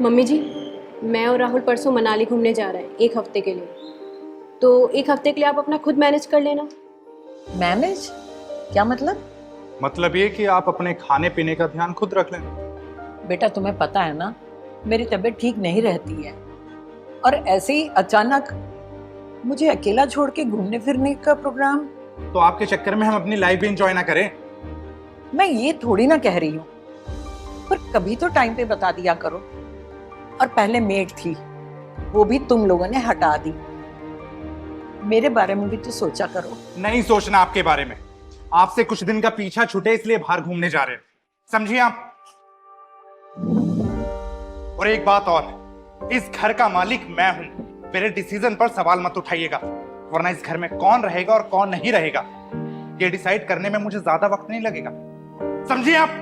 Mummy जी, मैं और राहुल परसों मनाली घूमने जा रहे हैं 1 हफ्ते के लिए। तो 1 हफ्ते के लिए आप अपना खुद मैनेज कर लेना। मैनेज? क्या मतलब? मतलब ये कि आप अपने खाने पीने का ध्यान खुद रख लें। बेटा तुम्हें पता है ना, मेरी तबीयत ठीक नहीं रहती है, और ऐसे ही अचानक मुझे अकेला छोड़ के घूमने फिरने का प्रोग्राम। तो आपके चक्कर में हम अपनी लाइफ भी इंजॉय ना करें। मैं ये थोड़ी ना कह रही हूँ, पर कभी तो टाइम पे बता दिया करो। और पहले मेड थी, वो भी तुम लोगों ने हटा दी। मेरे बारे में भी तो सोचा करो। नहीं सोचना आपके बारे में। आपसे कुछ दिन का पीछा छूटे इसलिए बाहर घूमने जा रहे हैं, समझिए आप। और एक बात और, इस घर का मालिक मैं हूं। मेरे डिसीजन पर सवाल मत उठाइएगा, वरना इस घर में कौन रहेगा और कौन नहीं रहेगा ये डिसाइड करने में मुझे ज्यादा वक्त नहीं लगेगा, समझिए आप।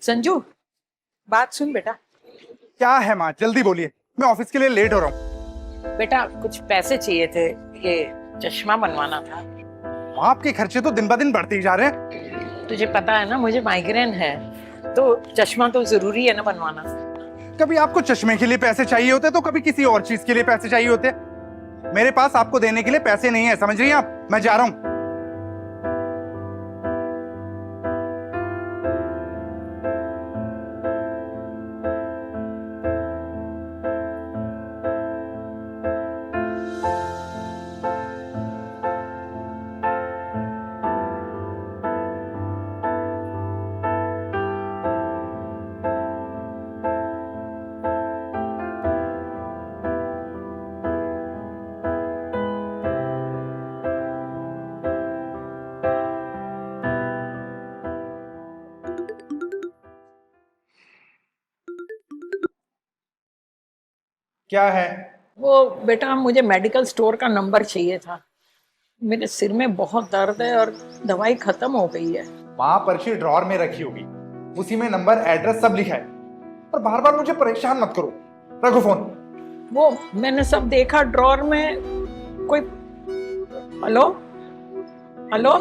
संजू, बात सुन बेटा। क्या है माँ, जल्दी बोलिए, मैं ऑफिस के लिए लेट हो रहा हूँ। बेटा कुछ पैसे चाहिए थे, ये चश्मा बनवाना था। माँ आपके खर्चे तो दिन ब दिन बढ़ते ही जा रहे हैं। तुझे पता है ना, मुझे माइग्रेन है, तो चश्मा तो जरूरी है ना बनवाना। कभी आपको चश्मे के लिए पैसे चाहिए होते तो कभी किसी और चीज के लिए पैसे चाहिए होते। मेरे पास आपको देने के लिए पैसे नहीं है, समझ रही हैं आप। मैं जा रहा हूं। क्या है? वो बेटा मुझे मेडिकल स्टोर का नंबर चाहिए था। मेरे सिर में बहुत दर्द है और दवाई खत्म हो गई है। वहां पर्ची ड्रॉर में रखी होगी, उसी में नंबर एड्रेस सब लिखा है। और बार बार मुझे परेशान मत करो, रखो फोन। वो मैंने सब देखा ड्रॉर में। कोई हेलो हेलो।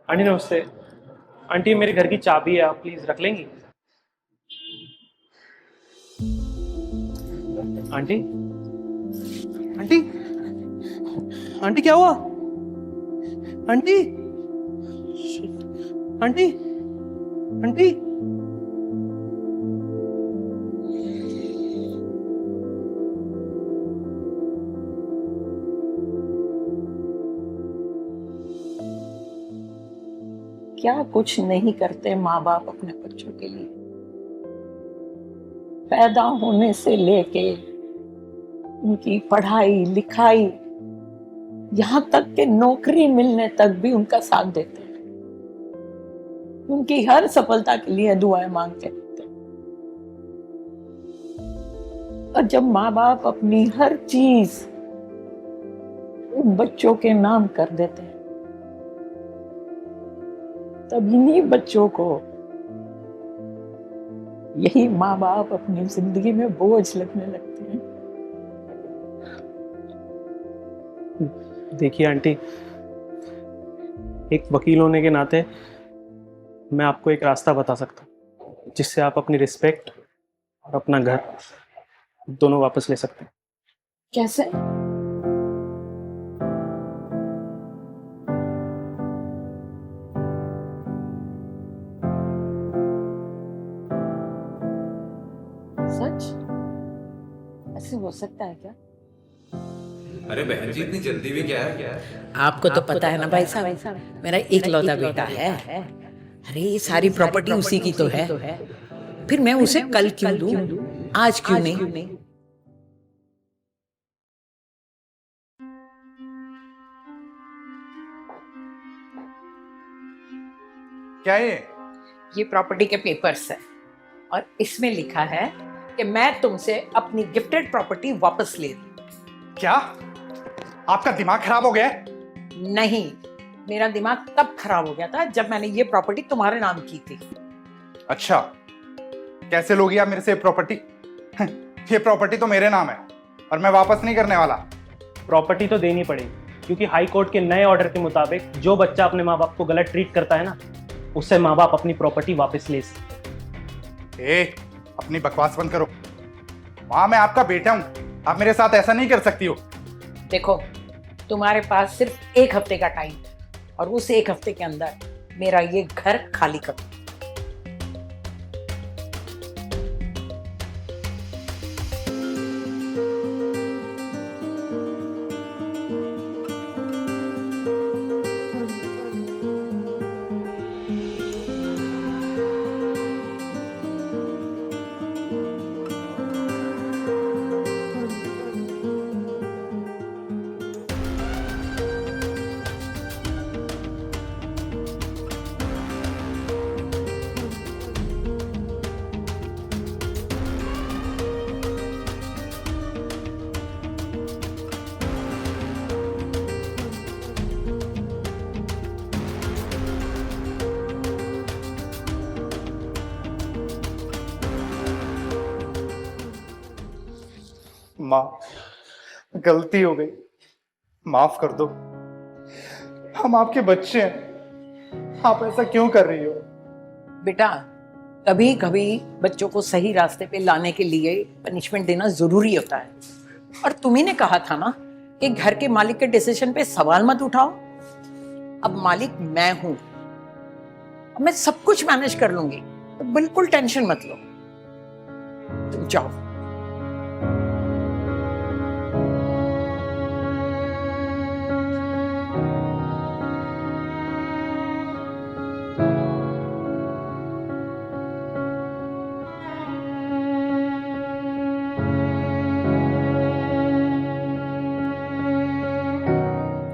आंटी नमस्ते। आंटी मेरे घर की चाबी है, आप प्लीज रख लेंगी? आंटी आंटी आंटी क्या हुआ? आंटी आंटी आंटी क्या कुछ नहीं करते माँ बाप अपने बच्चों के लिए। पैदा होने से लेके उनकी पढ़ाई लिखाई, यहाँ तक कि नौकरी मिलने तक भी उनका साथ देते हैं। उनकी हर सफलता के लिए दुआएं मांगते रहते हैं। और जब माँ बाप अपनी हर चीज उन बच्चों के नाम कर देते हैं, तब इन्हीं बच्चों को यही माँ बाप अपनी जिंदगी में बोझ लगने लगते हैं। देखिए आंटी, एक वकील होने के नाते मैं आपको एक रास्ता बता सकता हूँ जिससे आप अपनी रिस्पेक्ट और अपना घर दोनों वापस ले सकते हैं। कैसे? सच? ऐसे हो सकता है क्या? अरे बहन जी इतनी जल्दी भी क्या है? आपको तो पता है ना भाई साहब, मेरा इकलौता बेटा है। अरे ये सारी प्रॉपर्टी उसी की तो है, फिर मैं उसे कल क्यों दूं, आज क्यों नहीं? क्या ये प्रॉपर्टी के पेपर्स है और इसमें लिखा है कि मैं तुमसे अपनी गिफ्टेड प्रॉपर्टी वापस ले रही क्या आपका दिमाग खराब हो गया है? हूं। नहीं, मेरा दिमाग तब खराब हो गया था जब मैंने ये प्रॉपर्टी तुम्हारे नाम की थी। अच्छा, कैसे लोगी आप मेरे से प्रॉपर्टी? ये प्रॉपर्टी तो मेरे नाम है और मैं वापस नहीं करने वाला। प्रॉपर्टी तो देनी पड़ेगी, क्योंकि हाई कोर्ट के नए ऑर्डर के मुताबिक जो बच्चा अपने माँ बाप को गलत ट्रीट करता है ना, उससे माँ बाप अपनी प्रॉपर्टी वापस ले सकते। अपनी बकवास बंद करो। माँ, मैं आपका बेटा हूं, आप मेरे साथ ऐसा नहीं कर सकती हो। देखो, तुम्हारे पास सिर्फ 1 हफ्ते का टाइम है और उस 1 हफ्ते के अंदर मेरा ये घर खाली करो। माँ, गलती हो गई, माफ कर दो। हम आपके बच्चे हैं, आप ऐसा क्यों कर रही हो? बेटा, कभी कभी बच्चों को सही रास्ते पे लाने के लिए पनिशमेंट देना जरूरी होता है। और तुम्ही ने कहा था ना कि घर के मालिक के डिसीजन पे सवाल मत उठाओ। अब मालिक मैं हूं, अब मैं सब कुछ मैनेज कर लूंगी, तो बिल्कुल टेंशन मत लो। तुम जाओ।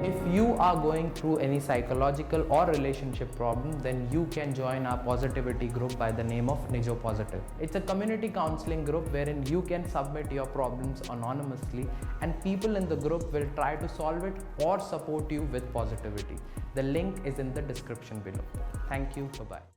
If you are going through any psychological or relationship problem, then you can join our positivity group by the name of Nijo Positive. It's a community counseling group wherein you can submit your problems anonymously and people in the group will try to solve it or support you with positivity. The link is in the description below. Thank you. Bye-bye.